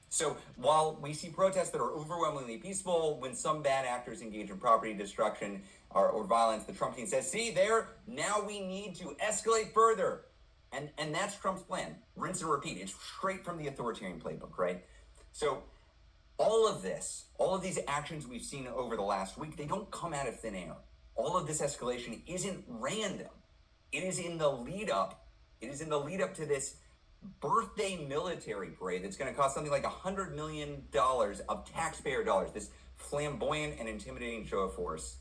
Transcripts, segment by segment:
So while we see protests that are overwhelmingly peaceful, when some bad actors engage in property destruction or violence, the Trump team says, see there, now we need to escalate further. And that's Trump's plan. Rinse and repeat. It's straight from the authoritarian playbook, right? So all of these actions we've seen over the last week, they don't come out of thin air. All of this escalation isn't random. It is in the lead up. It is in the lead up to this birthday military parade that's going to cost something like $100 million of taxpayer dollars. This flamboyant and intimidating show of force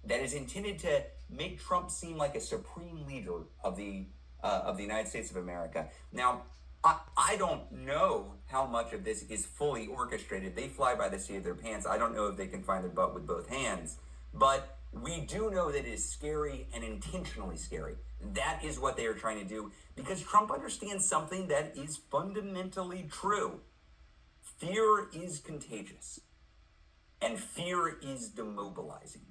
that is intended to make Trump seem like a supreme leader of the United States of America. Now, I don't know how much of this is fully orchestrated. They fly by the seat of their pants. I don't know if they can find their butt with both hands. But we do know that it is scary and intentionally scary. That is what they are trying to do because Trump understands something that is fundamentally true. Fear is contagious and fear is demobilizing.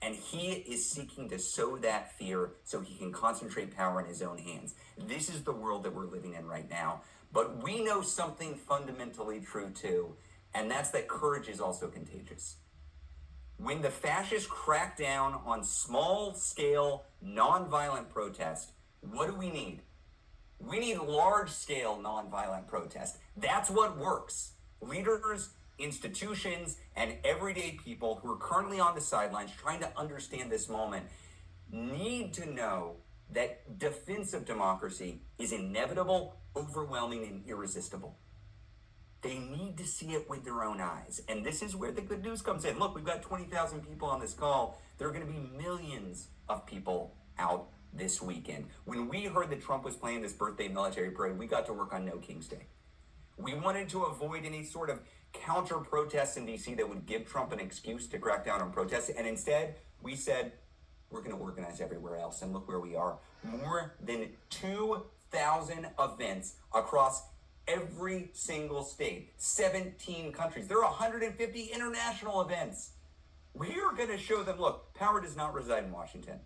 And he is seeking to sow that fear so he can concentrate power in his own hands. This is the world that we're living in right now. But we know something fundamentally true too, and that's that courage is also contagious. When the fascists crack down on small-scale, nonviolent protest, what do we need? We need large-scale, nonviolent protest. That's what works. Leaders, institutions, and everyday people who are currently on the sidelines trying to understand this moment need to know that defense of democracy is inevitable, overwhelming, and irresistible. They need to see it with their own eyes. And this is where the good news comes in. Look, we've got 20,000 people on this call. There are going to be millions of people out this weekend. When we heard that Trump was planning this birthday military parade, we got to work on No King's Day. We wanted to avoid any sort of counter protests in DC that would give Trump an excuse to crack down on protests. And instead, we said, we're going to organize everywhere else. And look where we are. More than 2,000 events across every single state, 17 countries. There are 150 international events. We are going to show them, look, power does not reside in Washington.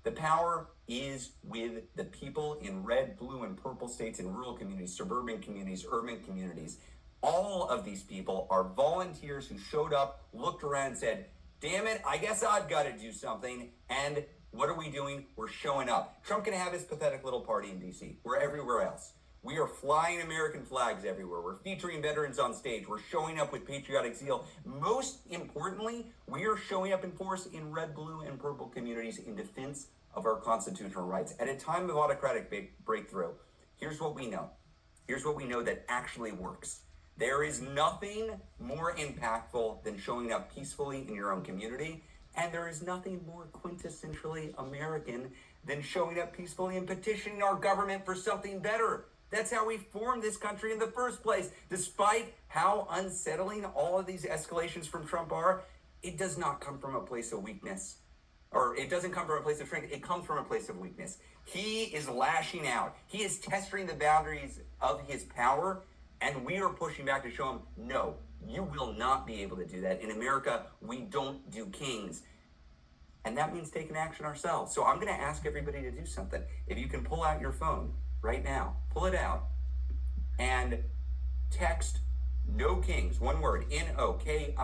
The power is with the people in red, blue, and purple states, in rural communities, suburban communities, urban communities. All of these people are volunteers who showed up, looked around, and said, damn it, I guess I've got to do something. And what are we doing? We're showing up. Trump can have his pathetic little party in D.C. We're everywhere else. We are flying American flags everywhere. We're featuring veterans on stage. We're showing up with patriotic zeal. Most importantly, we are showing up in force in red, blue, and purple communities in defense of our constitutional rights. At a time of autocratic breakthrough, here's what we know. Here's what we know that actually works. There is nothing more impactful than showing up peacefully in your own community, and there is nothing more quintessentially American than showing up peacefully and petitioning our government for something better. That's how we formed this country in the first place. Despite how unsettling all of these escalations from Trump are, it does not come from a place of weakness. Or it doesn't come from a place of strength. It comes from a place of weakness. He is lashing out. He is testing the boundaries of his power, and we are pushing back to show him, no, you will not be able to do that. In America, we don't do kings. And that means taking action ourselves. So I'm going to ask everybody to do something. If you can pull out your phone right now, pull it out, and text No Kings, one word, NOKINGS,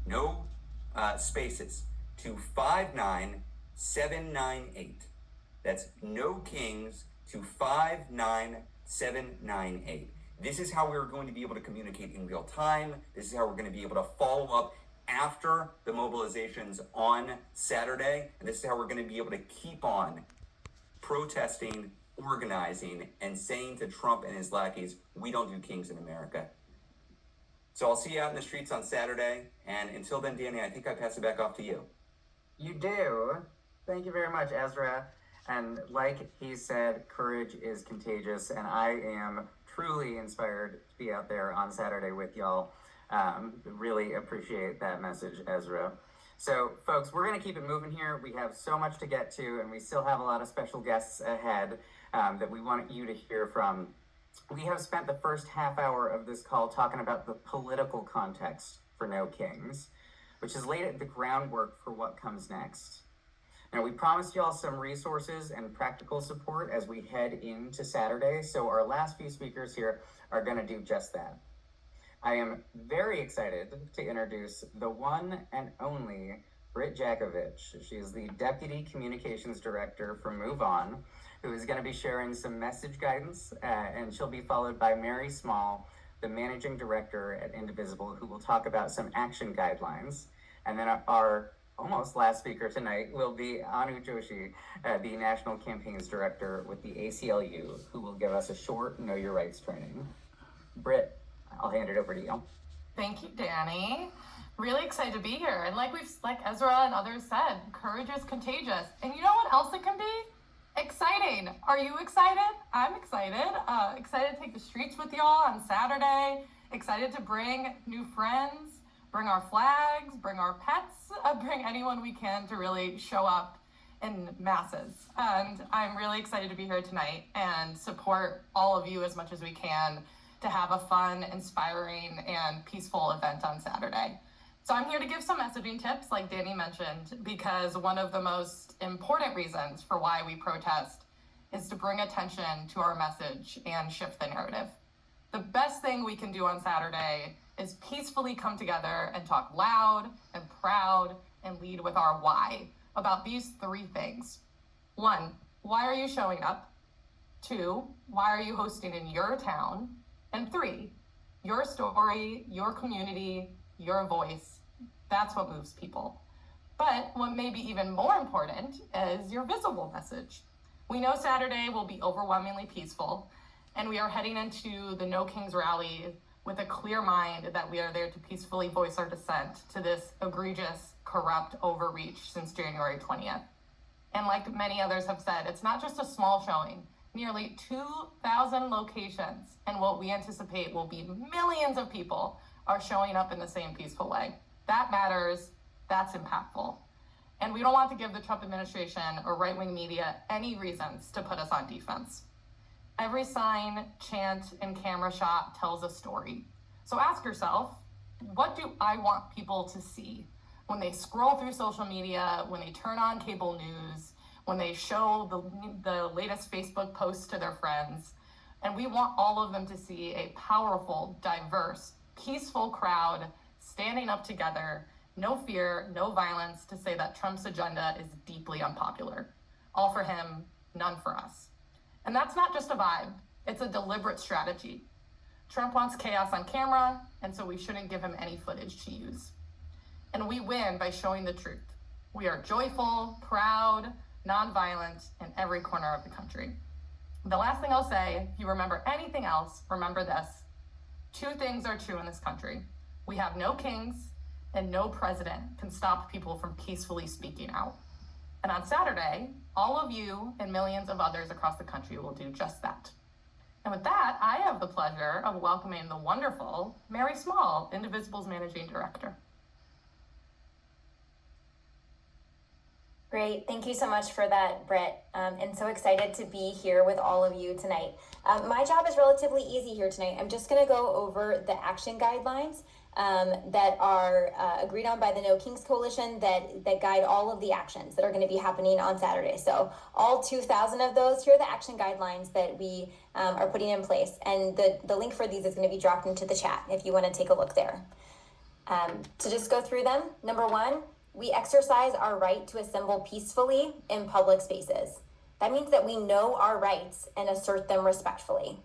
no spaces, to 59798. That's No Kings to 59798. This is how we're going to be able to communicate in real time. This is how we're going to be able to follow up after the mobilizations on Saturday. And this is how we're going to be able to keep on protesting, organizing, and saying to Trump and his lackeys, we don't do kings in America. So I'll see you out in the streets on Saturday. And until then, Danny, I think I pass it back off to you. You do. Thank you very much, Ezra. And like he said, courage is contagious, and I am truly inspired to be out there on Saturday with y'all. Really appreciate that message, Ezra. So, folks, we're going to keep it moving here. We have so much to get to, and we still have a lot of special guests ahead that we want you to hear from. We have spent the first half hour of this call talking about the political context for No Kings, which has laid the groundwork for what comes next. Now, we promised y'all some resources and practical support as we head into Saturday, so our last few speakers here are going to do just that. I am very excited to introduce the one and only Britt Jakovich. She is the Deputy Communications Director for Move On, who is going to be sharing some message guidance, and she'll be followed by Mary Small, the Managing Director at Indivisible, who will talk about some action guidelines. And then our almost last speaker tonight will be Anu Joshi, the National Campaigns Director with the ACLU, who will give us a short Know Your Rights training. Britt, I'll hand it over to you. Thank you, Danny. Really excited to be here. And like Ezra and others said, courage is contagious. And you know what else it can be? Exciting. Are you excited? I'm excited. Excited to take the streets with y'all on Saturday. Excited to bring new friends, bring our flags, bring our pets, bring anyone we can to really show up in masses. And I'm really excited to be here tonight and support all of you as much as we can to have a fun, inspiring, and peaceful event on Saturday. So I'm here to give some messaging tips, like Danny mentioned, because one of the most important reasons for why we protest is to bring attention to our message and shift the narrative. The best thing we can do on Saturday is peacefully come together and talk loud and proud and lead with our why about these three things. 1, why are you showing up? 2, why are you hosting in your town? And 3, your story, your community, your voice. That's what moves people. But what may be even more important is your visible message. We know Saturday will be overwhelmingly peaceful, and we are heading into the No Kings rally with a clear mind that we are there to peacefully voice our dissent to this egregious, corrupt overreach since January 20th. And like many others have said, it's not just a small showing. Nearly 2,000 locations, and what we anticipate will be millions of people, are showing up in the same peaceful way. That matters. That's impactful. And we don't want to give the Trump administration or right-wing media any reasons to put us on defense. Every sign, chant, and camera shot tells a story. So ask yourself, what do I want people to see when they scroll through social media, when they turn on cable news, when they show the latest Facebook posts to their friends? And we want all of them to see a powerful, diverse, peaceful crowd standing up together, no fear, no violence, to say that Trump's agenda is deeply unpopular. All for him, none for us. And that's not just a vibe, it's a deliberate strategy. Trump wants chaos on camera, and so we shouldn't give him any footage to use. And we win by showing the truth. We are joyful, proud, nonviolent in every corner of the country. The last thing I'll say, if you remember anything else, remember this. 2 things are true in this country. We have no kings, and no president can stop people from peacefully speaking out. And on Saturday, all of you and millions of others across the country will do just that. And with that, I have the pleasure of welcoming the wonderful Mary Small, Indivisible's Managing Director. Great. Thank you so much for that, Britt. And so excited to be here with all of you tonight. My job is relatively easy here tonight. I'm just going to go over the action guidelines that are agreed on by the No Kings Coalition that guide all of the actions that are going to be happening on Saturday. So all 2,000 of those, here are the action guidelines that we are putting in place. And the link for these is going to be dropped into the chat if you want to take a look there. To just go through them, number 1, we exercise our right to assemble peacefully in public spaces. That means that we know our rights and assert them respectfully.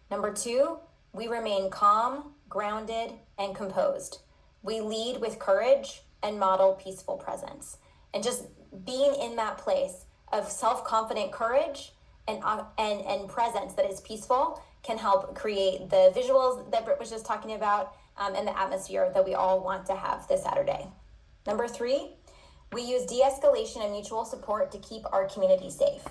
Number 2, we remain calm, grounded, and composed. We lead with courage and model peaceful presence. And just being in that place of self-confident courage and presence that is peaceful can help create the visuals that Britt was just talking about, and the atmosphere that we all want to have this Saturday. Number 3, we use de-escalation and mutual support to keep our community safe.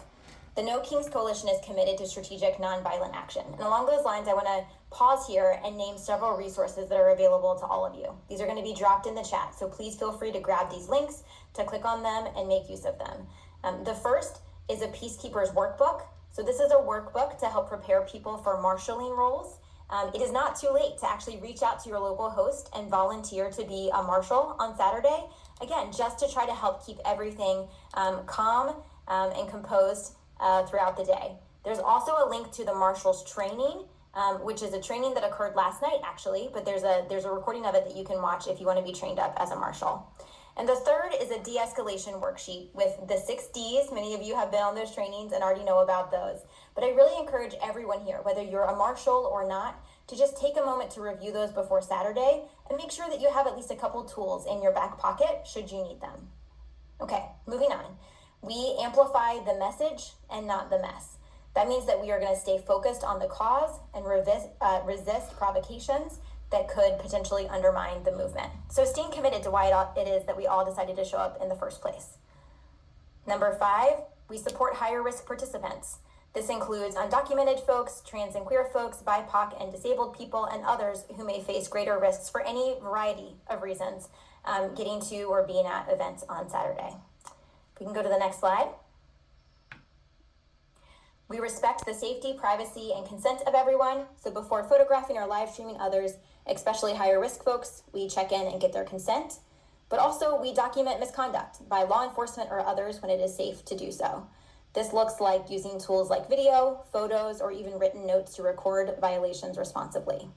The No Kings Coalition is committed to strategic nonviolent action. And along those lines, I want to pause here and name several resources that are available to all of you. These are going to be dropped in the chat, so please feel free to grab these links, to click on them, and make use of them. The first is a Peacekeepers Workbook. So this is a workbook to help prepare people for marshalling roles. It is not too late to actually reach out to your local host and volunteer to be a marshal on Saturday. again, just to try to help keep everything calm and composed throughout the day. There's also a link to the Marshals training, which is a training that occurred last night, actually, but there's a recording of it that you can watch if you want to be trained up as a marshal. And the third is a de-escalation worksheet with the 6 Ds. Many of you have been on those trainings and already know about those. But I really encourage everyone here, whether you're a marshal or not, to just take a moment to review those before Saturday and make sure that you have at least a couple tools in your back pocket should you need them. Okay, moving on. We amplify the message and not the mess. That means that we are going to stay focused on the cause and resist provocations that could potentially undermine the movement. So staying committed to why it is that we all decided to show up in the first place. Number 5, we support higher risk participants. This includes undocumented folks, trans and queer folks, BIPOC and disabled people, and others who may face greater risks for any variety of reasons getting to or being at events on Saturday. If we can go to the next slide. We respect the safety, privacy, and consent of everyone. So before photographing or live streaming others, especially higher risk folks, we check in and get their consent. But also we document misconduct by law enforcement or others when it is safe to do so. This looks like using tools like video, photos, or even written notes to record violations responsibly.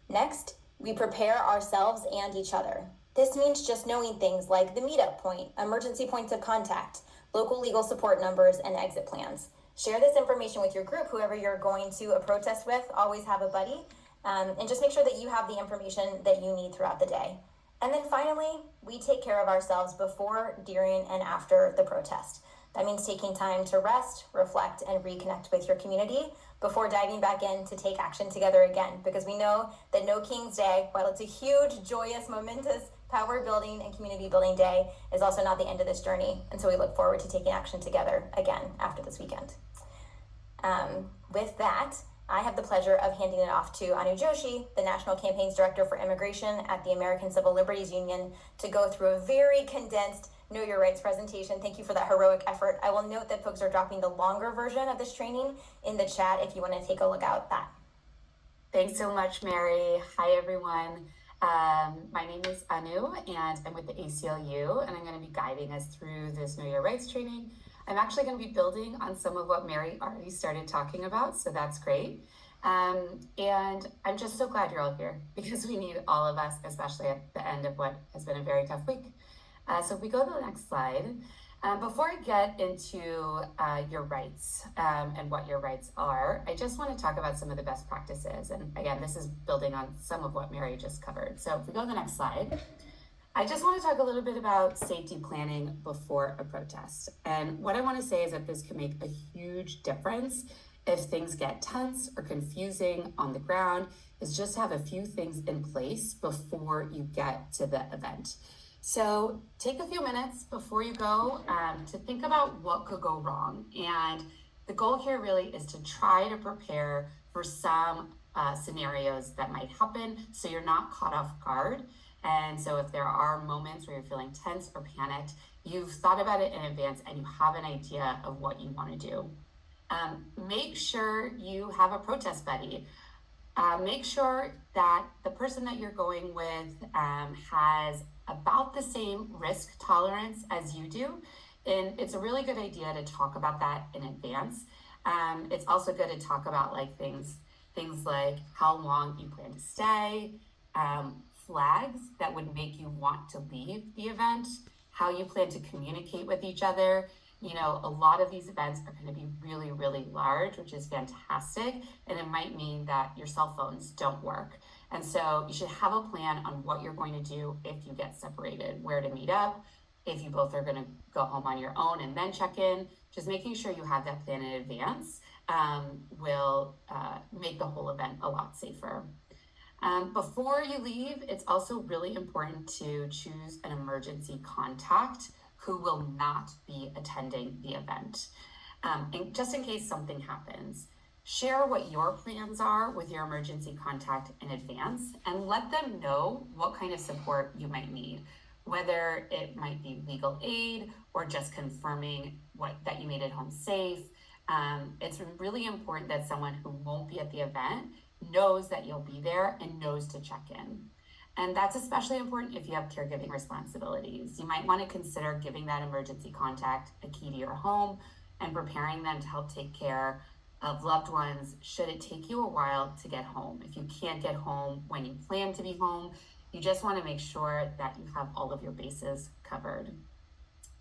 Next, we prepare ourselves and each other. This means just knowing things like the meetup point, emergency points of contact, local legal support numbers, and exit plans. Share this information with your group, whoever you're going to a protest with. Always have a buddy, and just make sure that you have the information that you need throughout the day. And then finally, we take care of ourselves before, during, and after the protest. That means taking time to rest, reflect, and reconnect with your community before diving back in to take action together again, because we know that No King's Day, while it's a huge, joyous, momentous, power building and community building day, is also not the end of this journey. And so we look forward to taking action together again after this weekend. With that, I have the pleasure of handing it off to Anu Joshi, the National Campaigns Director for Immigration at the American Civil Liberties Union, to go through a very condensed Know Your Rights presentation. Thank you for that heroic effort. I will note that folks are dropping the longer version of this training in the chat if you want to take a look at that. Thanks so much, Mary. Hi, everyone. My name is Anu, and I'm with the ACLU, and I'm going to be guiding us through this Know Your Rights training. I'm actually going to be building on some of what Mary already started talking about, so that's great. And I'm just so glad you're all here, because we need all of us, especially at the end of what has been a very tough week. So if we go to the next slide, before I get into your rights and what your rights are, I just want to talk about some of the best practices. And again, this is building on some of what Mary just covered. So if we go to the next slide, I just want to talk a little bit about safety planning before a protest. And what I want to say is that this can make a huge difference if things get tense or confusing on the ground, is just have a few things in place before you get to the event. So take a few minutes before you go to think about what could go wrong. And the goal here really is to try to prepare for some scenarios that might happen so you're not caught off guard. And so if there are moments where you're feeling tense or panicked, you've thought about it in advance and you have an idea of what you want to do. Make sure you have a protest buddy. Make sure that the person that you're going with has about the same risk tolerance as you do. And it's a really good idea to talk about that in advance. It's also good to talk about like things like how long you plan to stay, flags that would make you want to leave the event, how you plan to communicate with each other. You know, a lot of these events are going to be really, really large, which is fantastic. And it might mean that your cell phones don't work. And so you should have a plan on what you're going to do if you get separated, where to meet up, if you both are going to go home on your own and then check in. Just making sure you have that plan in advance will make the whole event a lot safer. Before you leave, it's also really important to choose an emergency contact who will not be attending the event. And just in case something happens, share what your plans are with your emergency contact in advance and let them know what kind of support you might need, whether it might be legal aid or just confirming that you made it home safe. It's really important that someone who won't be at the event knows that you'll be there and knows to check in. And that's especially important if you have caregiving responsibilities. You might want to consider giving that emergency contact a key to your home and preparing them to help take care of loved ones should it take you a while to get home. If you can't get home when you plan to be home, you just want to make sure that you have all of your bases covered.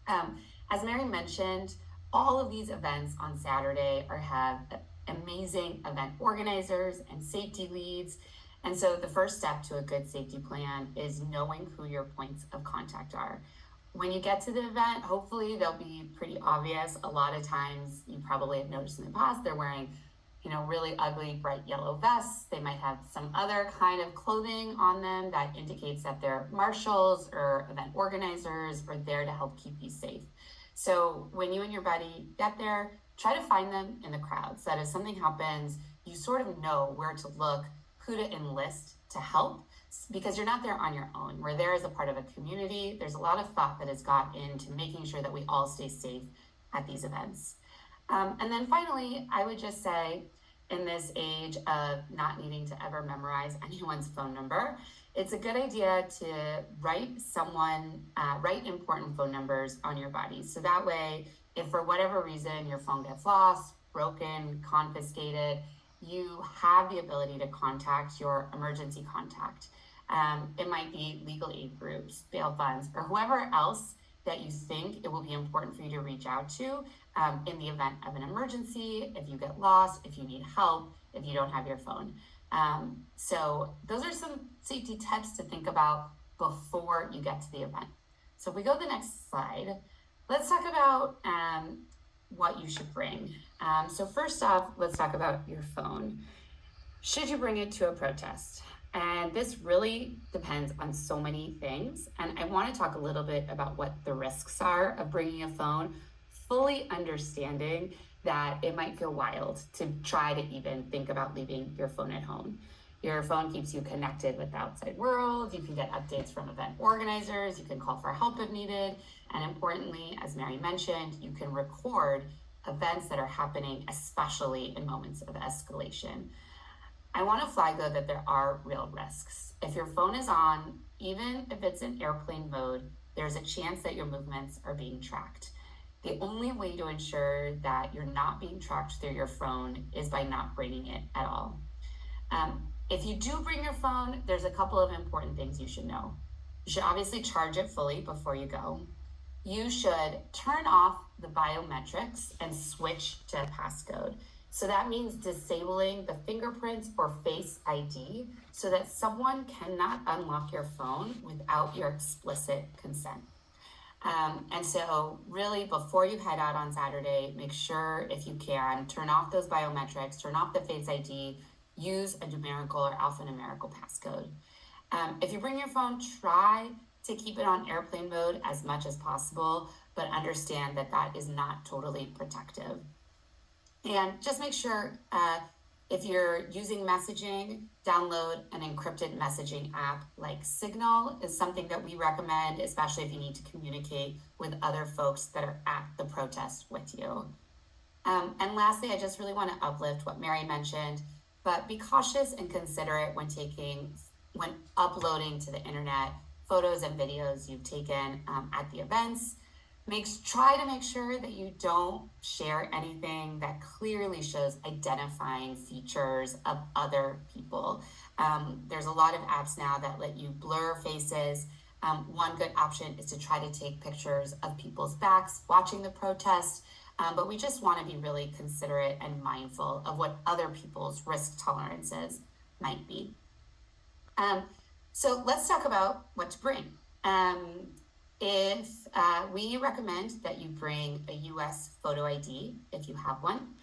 As Mary mentioned, all of these events on Saturday have amazing event organizers and safety leads. And so the first step to a good safety plan is knowing who your points of contact are. When you get to the event, hopefully they'll be pretty obvious. A lot of times you probably have noticed in the past, they're wearing, really ugly bright yellow vests. They might have some other kind of clothing on them that indicates that they're marshals or event organizers or there to help keep you safe. So when you and your buddy get there, try to find them in the crowd so that if something happens, you sort of know where to look, who to enlist to help, because you're not there on your own. We're there as a part of a community. There's a lot of thought that has got into making sure that we all stay safe at these events. And then finally, I would just say, in this age of not needing to ever memorize anyone's phone number, it's a good idea to write important phone numbers on your body. So that way, if for whatever reason your phone gets lost, broken, confiscated, you have the ability to contact your emergency contact. It might be legal aid groups, bail funds, or whoever else that you think it will be important for you to reach out to in the event of an emergency, if you get lost, if you need help, if you don't have your phone. So those are some safety tips to think about before you get to the event. So if we go to the next slide, let's talk about what you should bring. So first off, let's talk about your phone. Should you bring it to a protest? And this really depends on so many things. And I want to talk a little bit about what the risks are of bringing a phone, fully understanding that it might feel wild to try to even think about leaving your phone at home. Your phone keeps you connected with the outside world. You can get updates from event organizers. You can call for help if needed. And importantly, as Mary mentioned, you can record events that are happening, especially in moments of escalation. I want to flag, though, that there are real risks. If your phone is on, even if it's in airplane mode, there's a chance that your movements are being tracked. The only way to ensure that you're not being tracked through your phone is by not bringing it at all. If you do bring your phone, there's a couple of important things you should know. You should obviously charge it fully before you go. You should turn off the biometrics and switch to a passcode. So that means disabling the fingerprints or Face ID so that someone cannot unlock your phone without your explicit consent. And so really before you head out on Saturday, make sure if you can, turn off those biometrics, turn off the Face ID, use a numerical or alphanumerical passcode. If you bring your phone, try to keep it on airplane mode as much as possible, but understand that that is not totally protective. And just make sure if you're using messaging, download an encrypted messaging app like Signal is something that we recommend, especially if you need to communicate with other folks that are at the protest with you. And lastly, I just really want to uplift what Mary mentioned, but be cautious and considerate when uploading to the internet photos and videos you've taken at the events. Try to make sure that you don't share anything that clearly shows identifying features of other people. There's a lot of apps now that let you blur faces. One good option is to try to take pictures of people's backs watching the protest, but we just want to be really considerate and mindful of what other people's risk tolerances might be. So let's talk about what to bring. We recommend that you bring a US photo ID if you have one.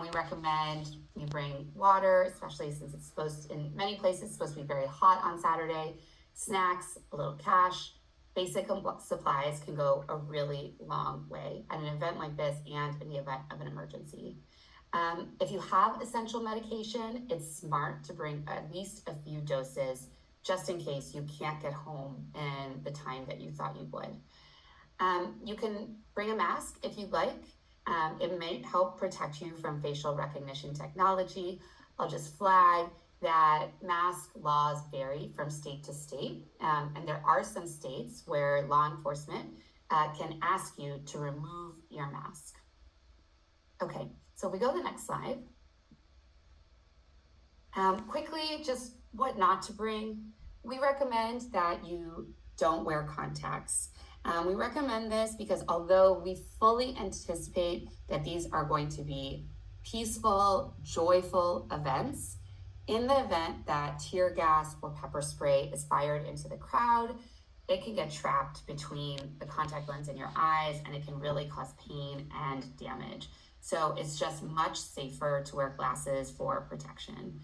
We recommend you bring water, especially since in many places it's supposed to be very hot on Saturday, snacks, a little cash. Basic supplies can go a really long way at an event like this and in the event of an emergency. If you have essential medication, it's smart to bring at least a few doses just in case you can't get home in the time that you thought you would. You can bring a mask if you'd like. It may help protect you from facial recognition technology. I'll just flag, that mask laws vary from state to state, and there are some states where law enforcement can ask you to remove your mask. Okay, so we go to the next slide. Quickly, just what not to bring. We recommend that you don't wear contacts. We recommend this because although we fully anticipate that these are going to be peaceful, joyful events, in the event that tear gas or pepper spray is fired into the crowd, it can get trapped between the contact lens in your eyes and it can really cause pain and damage. So it's just much safer to wear glasses for protection.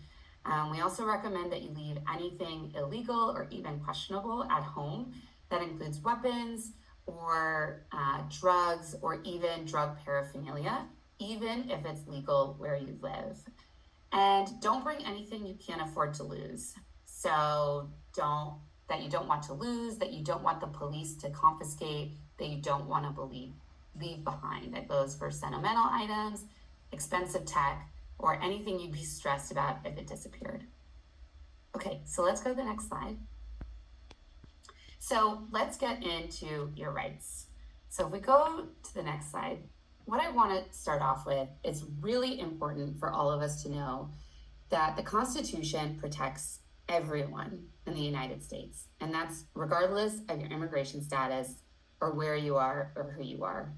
We also recommend that you leave anything illegal or even questionable at home. That includes weapons or drugs or even drug paraphernalia, even if it's legal where you live. And don't bring anything you can't afford to lose. So that you don't want to lose, that you don't want the police to confiscate, that you don't want to leave behind. That goes for sentimental items, expensive tech, or anything you'd be stressed about if it disappeared. Okay, so let's go to the next slide. So let's get into your rights. So if we go to the next slide, what I want to start off with is really important for all of us to know that the Constitution protects everyone in the United States, and that's regardless of your immigration status or where you are or who you are.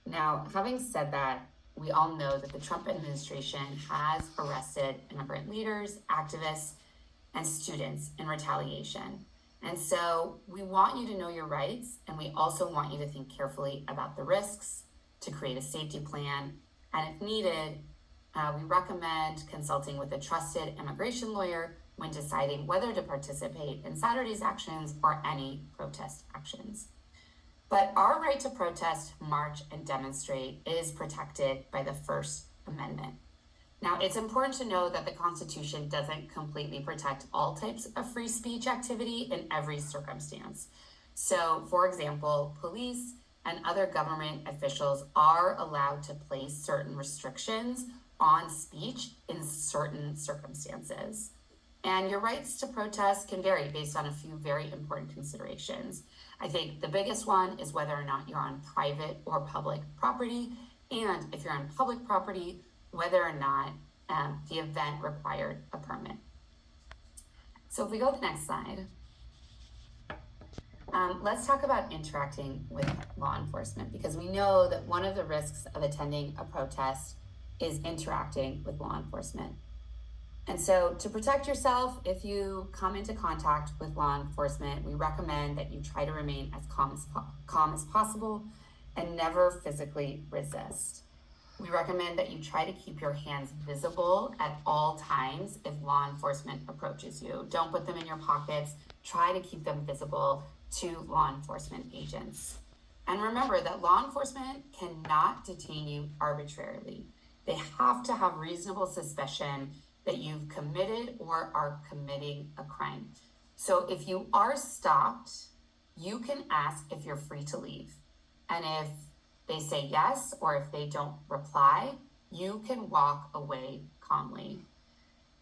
Now, having said that, we all know that the Trump administration has arrested immigrant leaders, activists, and students in retaliation. And so we want you to know your rights, and we also want you to think carefully about the risks, to create a safety plan, and if needed, we recommend consulting with a trusted immigration lawyer when deciding whether to participate in Saturday's actions or any protest actions. But our right to protest, march, and demonstrate is protected by the First Amendment. Now, it's important to know that the Constitution doesn't completely protect all types of free speech activity in every circumstance. So, for example, police and other government officials are allowed to place certain restrictions on speech in certain circumstances. And your rights to protest can vary based on a few very important considerations. I think the biggest one is whether or not you're on private or public property, and if you're on public property, whether or not the event required a permit. So if we go to the next slide, let's talk about interacting with law enforcement, because we know that one of the risks of attending a protest is interacting with law enforcement. And so to protect yourself, if you come into contact with law enforcement, we recommend that you try to remain as calm as possible and never physically resist. We recommend that you try to keep your hands visible at all times if law enforcement approaches you. Don't put them in your pockets. Try to keep them visible to law enforcement agents. And remember that law enforcement cannot detain you arbitrarily. They have to have reasonable suspicion that you've committed or are committing a crime. So if you are stopped, you can ask if you're free to leave. And if they say yes, or if they don't reply, you can walk away calmly.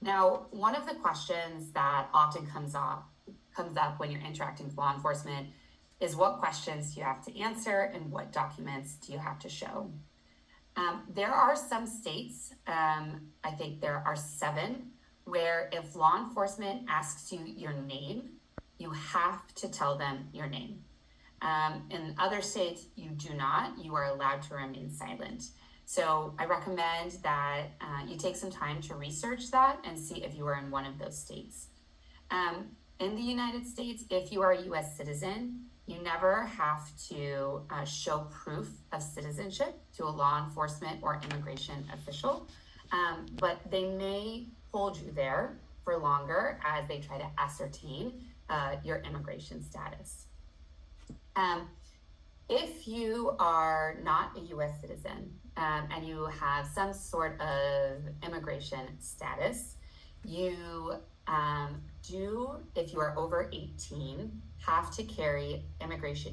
Now, one of the questions that often comes up when you're interacting with law enforcement is what questions do you have to answer and what documents do you have to show? There are some states, I think there are 7, where if law enforcement asks you your name, you have to tell them your name. In other states, you do not. You are allowed to remain silent. So I recommend that you take some time to research that and see if you are in one of those states. In the United States, if you are a U.S. citizen, you never have to show proof of citizenship to a law enforcement or immigration official, but they may hold you there for longer as they try to ascertain your immigration status. If you are not a U.S. citizen and you have some sort of immigration status, you do, if you are over 18, have to carry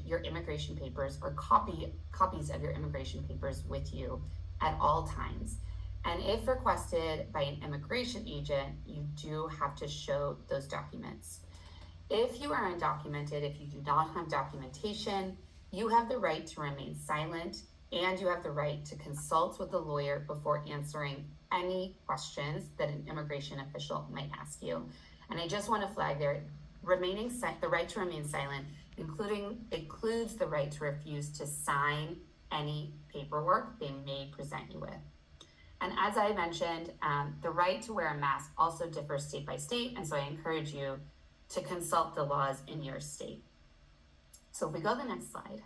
your immigration papers or copies of your immigration papers with you at all times. And if requested by an immigration agent, you do have to show those documents. If you are undocumented, if you do not have documentation, you have the right to remain silent, and you have the right to consult with a lawyer before answering any questions that an immigration official might ask you. And I just want to flag there, the right to remain silent includes the right to refuse to sign any paperwork they may present you with. And as I mentioned, the right to wear a mask also differs state by state, and so I encourage you to consult the laws in your state. So if we go to the next slide.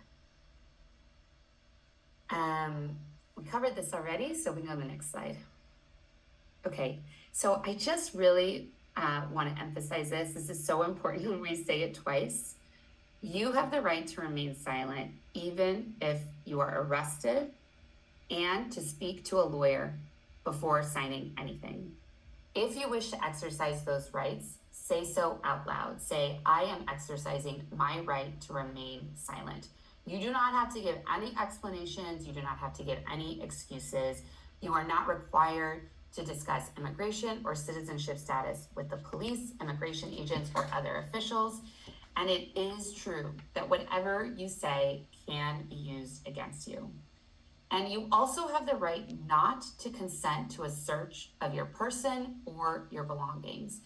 We covered this already, so we can go to the next slide. Okay, so I just really want to emphasize this. This is so important when we say it twice. You have the right to remain silent, even if you are arrested, and to speak to a lawyer before signing anything. If you wish to exercise those rights, say so out loud. Say, I am exercising my right to remain silent. You do not have to give any explanations. You do not have to give any excuses. You are not required to discuss immigration or citizenship status with the police, immigration agents, or other officials. And it is true that whatever you say can be used against you. And you also have the right not to consent to a search of your person or your belongings.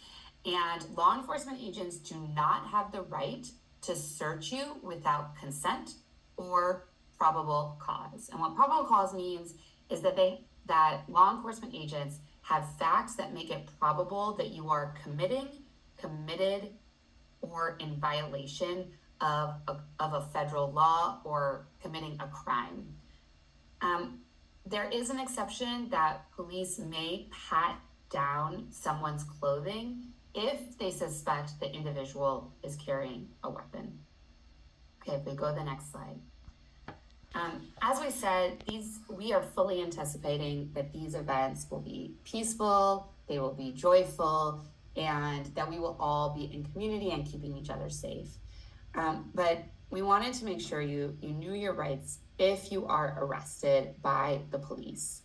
And law enforcement agents do not have the right to search you without consent or probable cause. And what probable cause means is that law enforcement agents have facts that make it probable that you are committed, or in violation of a federal law or committing a crime. There is an exception that police may pat down someone's clothing if they suspect the individual is carrying a weapon. Okay, if we go to the next slide. As we said, we are fully anticipating that these events will be peaceful, they will be joyful, and that we will all be in community and keeping each other safe. But we wanted to make sure you knew your rights if you are arrested by the police.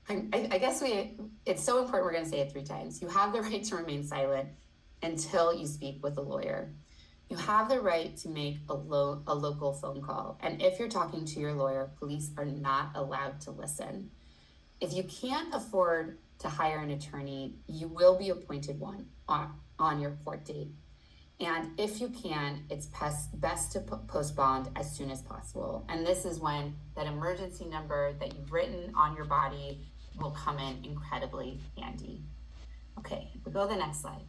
I guess it's so important we're going to say it 3 times. You have the right to remain silent until you speak with a lawyer. You have the right to make a local phone call. And if you're talking to your lawyer, police are not allowed to listen. If you can't afford to hire an attorney, you will be appointed one on your court date. And if you can, it's best to post bond as soon as possible. And this is when that emergency number that you've written on your body will come in incredibly handy. Okay, we go to the next slide.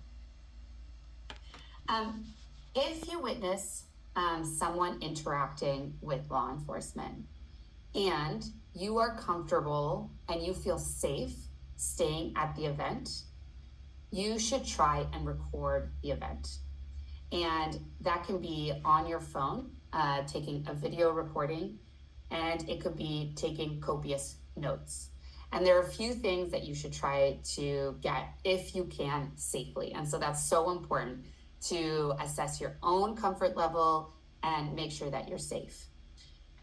If you witness someone interacting with law enforcement and you are comfortable and you feel safe staying at the event, you should try and record the event. And that can be on your phone, taking a video recording, and it could be taking copious notes. And there are a few things that you should try to get if you can safely. And so that's so important to assess your own comfort level and make sure that you're safe.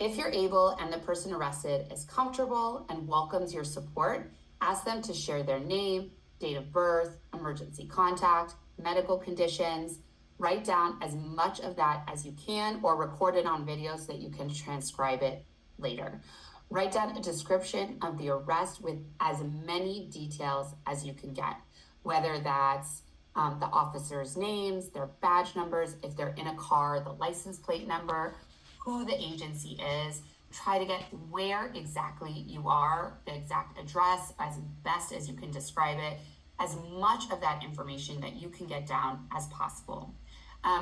If you're able and the person arrested is comfortable and welcomes your support, ask them to share their name, date of birth, emergency contact, medical conditions. Write down as much of that as you can or record it on video so that you can transcribe it later. Write down a description of the arrest with as many details as you can get, whether that's the officers' names, their badge numbers, if they're in a car, the license plate number, who the agency is. Try to get where exactly you are, the exact address, as best as you can describe it, as much of that information that you can get down as possible.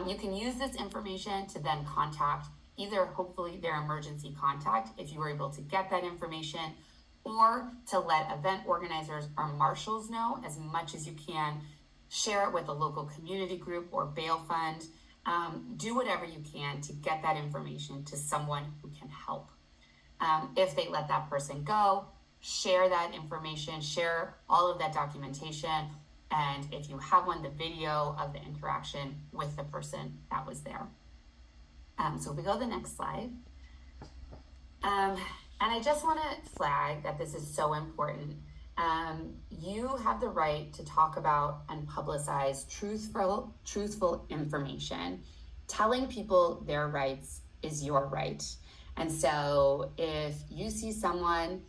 You can use this information to then contact either hopefully their emergency contact if you were able to get that information, or to let event organizers or marshals know as much as you can. Share it with a local community group or bail fund. Do whatever you can to get that information to someone who can help. If they let that person go, share that information, share all of that documentation, and if you have the video of the interaction with the person that was there. So if we go to the next slide. And I just want to flag that this is so important you have the right to talk about and publicize truthful information. Telling people their rights is your right. And so if you see someone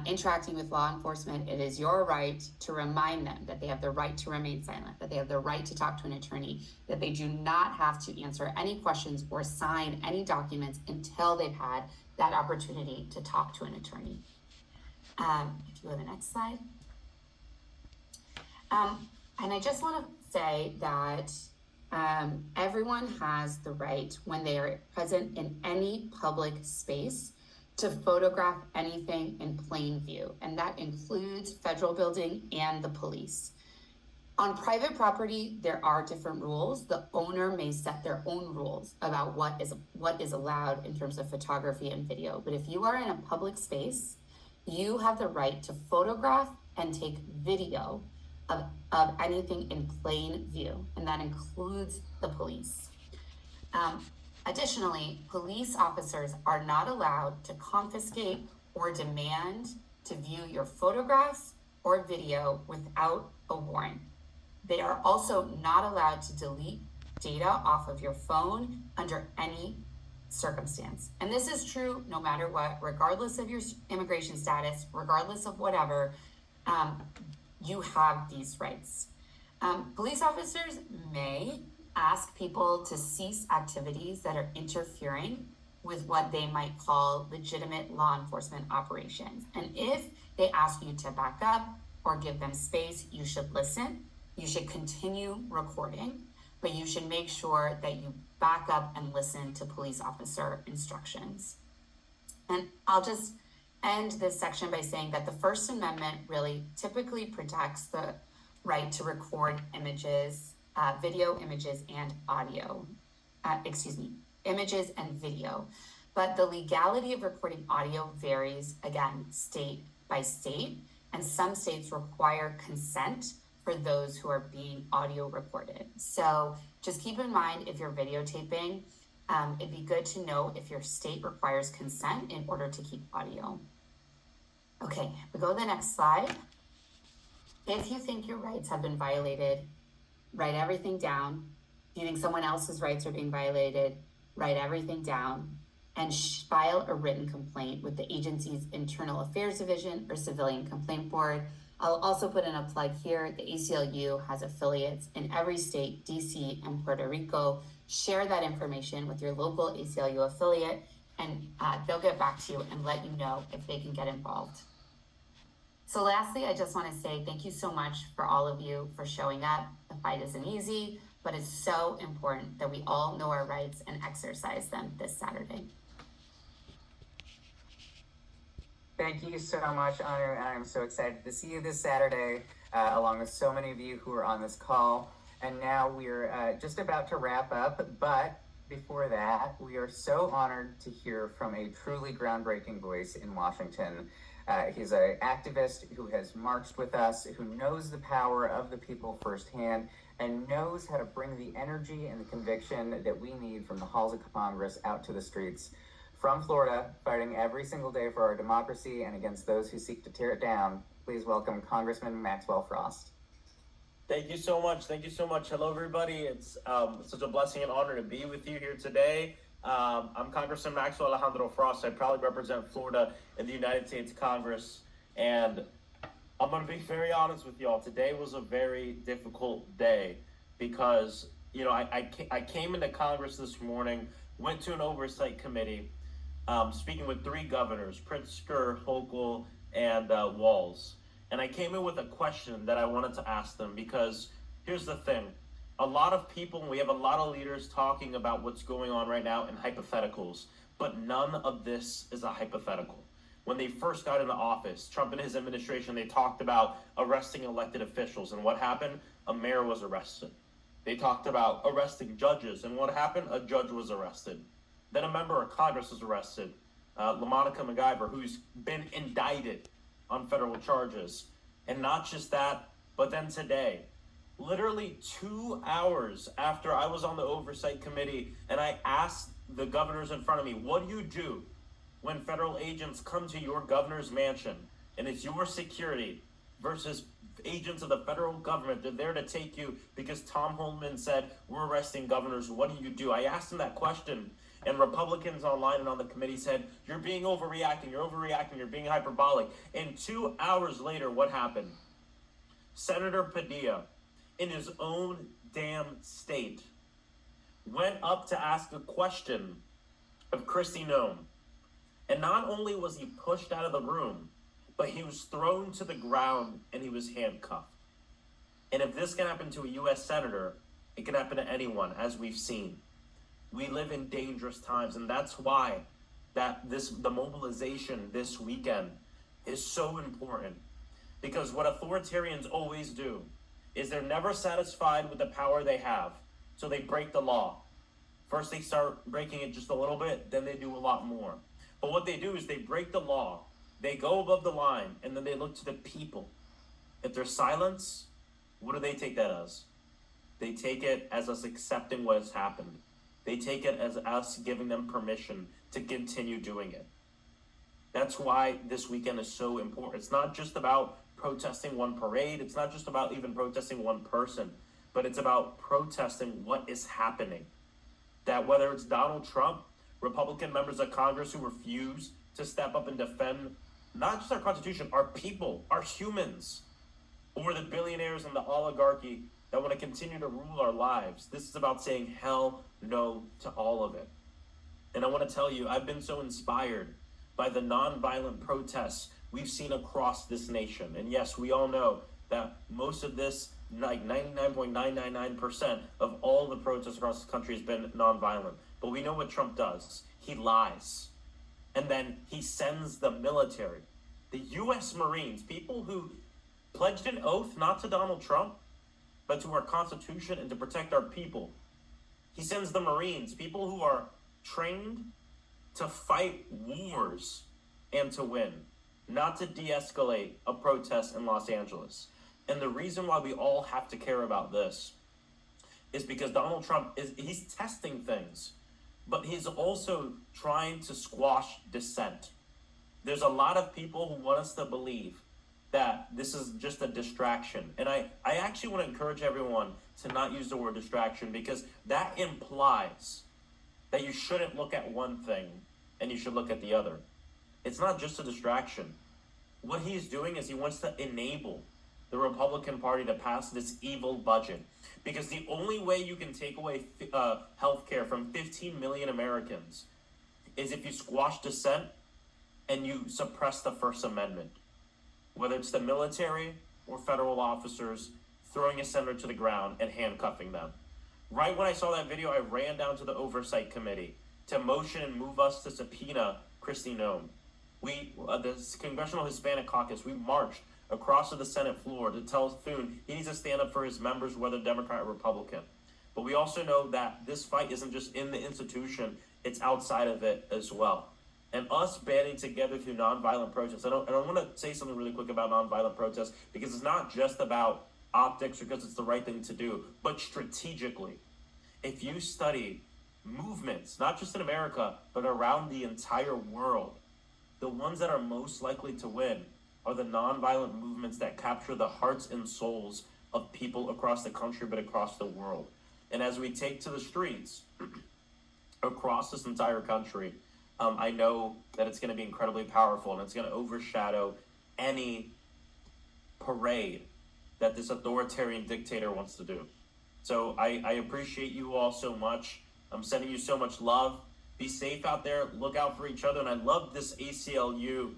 interacting with law enforcement, it is your right to remind them that they have the right to remain silent, that they have the right to talk to an attorney, that they do not have to answer any questions or sign any documents until they've had that opportunity to talk to an attorney. If you go to the next slide. And I just want to say that everyone has the right, when they are present in any public space, to photograph anything in plain view, and that includes federal building and the police. On private property, there are different rules. The owner may set their own rules about what is allowed in terms of photography and video. But if you are in a public space, you have the right to photograph and take video of anything in plain view, and that includes the police. Additionally, police officers are not allowed to confiscate or demand to view your photographs or video without a warrant. They are also not allowed to delete data off of your phone under any circumstance. And this is true no matter what, regardless of your immigration status, regardless of whatever, you have these rights. Police officers may ask people to cease activities that are interfering with what they might call legitimate law enforcement operations. And if they ask you to back up or give them space, you should listen. You should continue recording, but you should make sure that you back up and listen to police officer instructions. And I'll just end this section by saying that the First Amendment really typically protects the right to record images, video, images, and audio. Images and video. But the legality of recording audio varies, again, state by state, and some states require consent for those who are being audio recorded. So just keep in mind, if you're videotaping, it'd be good to know if your state requires consent in order to keep audio. Okay, we go to the next slide. If you think your rights have been violated, write everything down. If you think someone else's rights are being violated, write everything down and file a written complaint with the agency's Internal Affairs Division or Civilian Complaint Board. I'll also put in a plug here. The ACLU has affiliates in every state, DC and Puerto Rico. Share that information with your local ACLU affiliate, and they'll get back to you and let you know if they can get involved. So lastly, I just want to say thank you so much for all of you for showing up. The fight isn't easy, but it's so important that we all know our rights and exercise them this Saturday. Thank you so much, Anu, and I'm so excited to see you this Saturday, along with so many of you who are on this call. And now we're just about to wrap up, but before that, we are so honored to hear from a truly groundbreaking voice in Washington. He's an activist who has marched with us, who knows the power of the people firsthand, and knows how to bring the energy and the conviction that we need from the halls of Congress out to the streets. From Florida, fighting every single day for our democracy and against those who seek to tear it down, please welcome Congressman Maxwell Frost. Thank you so much. Thank you so much. Hello, everybody. It's such a blessing and honor to be with you here today. I'm Congressman Maxwell Alejandro Frost. I proudly represent Florida in the United States Congress. And I'm going to be very honest with y'all. Today was a very difficult day because, you know, I came into Congress this morning, went to an oversight committee, speaking with three governors, Pritzker, Hochul, and Walz. And I came in with a question that I wanted to ask them because here's the thing. A lot of people, we have a lot of leaders talking about what's going on right now in hypotheticals, but none of this is a hypothetical. When they first got into office, Trump and his administration, they talked about arresting elected officials. And what happened? A mayor was arrested. They talked about arresting judges. And what happened? A judge was arrested. Then a member of Congress was arrested, LaMonica MacIver, who's been indicted on federal charges. And not just that, but then today, literally 2 hours after I was on the oversight committee and I asked the governors in front of me, what do you do when federal agents come to your governor's mansion and it's your security versus agents of the federal government. They're there to take you because Tom Homan said, we're arresting governors. What do you do? I asked him that question, and Republicans online and on the committee said, you're being overreacting, you're being hyperbolic. And 2 hours later, what happened? Senator Padilla, in his own damn state, went up to ask a question of Kristi Noem. And not only was he pushed out of the room, but he was thrown to the ground and he was handcuffed. And if this can happen to a U.S. senator, it can happen to anyone, as we've seen. We live in dangerous times, and that's why the mobilization this weekend is so important. Because what authoritarians always do is they're never satisfied with the power they have, so they break the law. First they start breaking it just a little bit, then they do a lot more. But what they do is they break the law, they go above the line, and then they look to the people. If there's silence, what do they take that as? They take it as us accepting what has happened. They take it as us giving them permission to continue doing it. That's why this weekend is so important. It's not just about protesting one parade. It's not just about even protesting one person, but it's about protesting what is happening. That whether it's Donald Trump, Republican members of Congress who refuse to step up and defend not just our Constitution, our people, our humans, or the billionaires and the oligarchy that want to continue to rule our lives. This is about saying hell no to all of it. And I want to tell you, I've been so inspired by the nonviolent protests we've seen across this nation. And yes, we all know that most of this, like 99.999% of all the protests across the country has been nonviolent. But we know what Trump does. He lies. And then he sends the military, the U.S. Marines, people who pledged an oath not to Donald Trump, but to our Constitution and to protect our people. He sends the Marines, people who are trained to fight wars and to win, not to de-escalate a protest in Los Angeles. And the reason why we all have to care about this is because Donald Trump he's testing things, but he's also trying to squash dissent. There's a lot of people who want us to believe that this is just a distraction. And I actually want to encourage everyone to not use the word distraction, because that implies that you shouldn't look at one thing and you should look at the other. It's not just a distraction. What he's doing is he wants to enable the Republican Party to pass this evil budget, because the only way you can take away health care from 15 million Americans is if you squash dissent and you suppress the First Amendment, whether it's the military or federal officers throwing a senator to the ground and handcuffing them. Right when I saw that video, I ran down to the Oversight Committee to motion and move us to subpoena Kristi Noem. The Congressional Hispanic Caucus, we marched across to the Senate floor to tell Thune he needs to stand up for his members, whether Democrat or Republican. But we also know that this fight isn't just in the institution, it's outside of it as well. And us banding together through nonviolent protests. I want to say something really quick about nonviolent protests, because it's not just about optics or because it's the right thing to do, but strategically. If you study movements, not just in America, but around the entire world, the ones that are most likely to win are the nonviolent movements that capture the hearts and souls of people across the country, but across the world. And as we take to the streets across this entire country, I know that it's going to be incredibly powerful, and it's going to overshadow any parade that this authoritarian dictator wants to do. So I appreciate you all so much. I'm sending you so much love. Be safe out there. Look out for each other. And I love this ACLU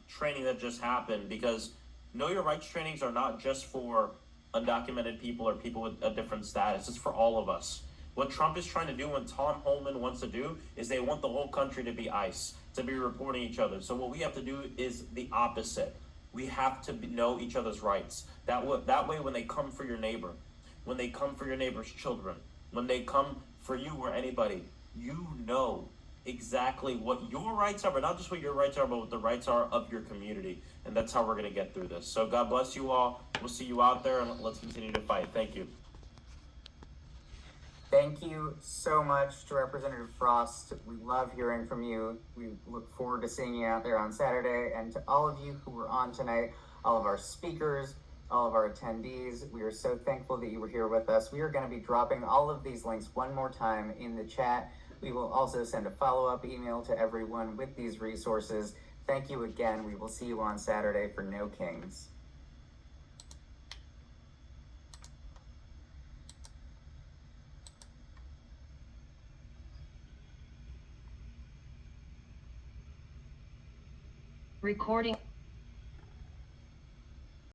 training that just happened, because Know Your Rights trainings are not just for undocumented people or people with a different status. It's for all of us. What Trump is trying to do and Tom Homan wants to do is they want the whole country to be ICE, to be reporting each other. So what we have to do is the opposite. We have to know each other's rights. That way when they come for your neighbor, when they come for your neighbor's children, when they come for you or anybody, you know exactly what your rights are, but not just what your rights are, but what the rights are of your community. And that's how we're going to get through this. So God bless you all. We'll see you out there, and let's continue to fight. Thank you. Thank you so much to Representative Frost. We love hearing from you. We look forward to seeing you out there on Saturday. And to all of you who were on tonight, all of our speakers, all of our attendees. We are so thankful that you were here with us. We are going to be dropping all of these links one more time in the chat. We will also send a follow-up email to everyone with these resources. Thank you again. We will see you on Saturday for No Kings. Recording.